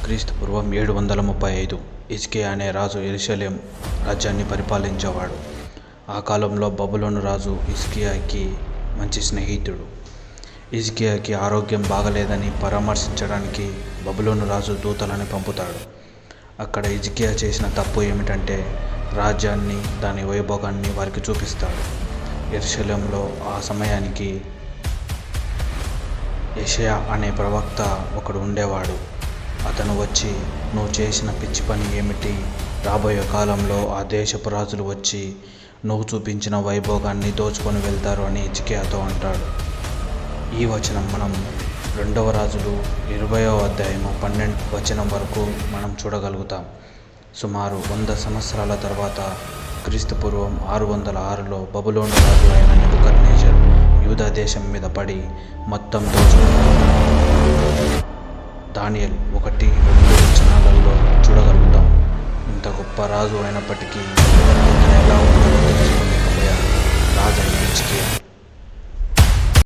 క్రీస్తుపూర్వం 735 హిజ్కియా అనే రాజు యెరూషలేం రాజ్యాన్ని పరిపాలించేవాడు. ఆ కాలంలో బబులోను రాజు హిజ్కియాకి మంచి స్నేహితుడు. హిజ్కియాకి ఆరోగ్యం బాగలేదని పరామర్శించడానికి బబులోను రాజు దూతలని పంపుతాడు. అక్కడ హిజ్కియా చేసిన తప్పు ఏమిటంటే రాజ్యాన్ని, దాని వైభోగాన్ని వారికి చూపిస్తాడు. యెరూషలేంలో ఆ సమయానికి యెషయా అనే ప్రవక్త ఒకడు ఉండేవాడు. అతను వచ్చి, నువ్వు చేసిన పిచ్చి పని ఏమిటి? రాబోయే కాలంలో ఆ దేశపు రాజులు వచ్చి నువ్వు చూపించిన వైభోగాన్ని దోచుకొని వెళ్తారు అని హిజ్కియాతో అంటాడు. ఈ వచనం మనం 2వ రాజులు 20వ అధ్యాయము 12వ వచనం వరకు మనం చూడగలుగుతాం. సుమారు 100 సంవత్సరాల తర్వాత క్రీస్తుపూర్వం 606లో బబులోను రాజు అయిన నెబుకద్నెజర్ యూదా దేశం మీద పడి మొత్తం దోచుకున్నాడు. దానియేలు 1-2 వచనాలలో చూడగలుగుతాం. ఇంత గొప్ప రాజు అయినప్పటికీ ఎలా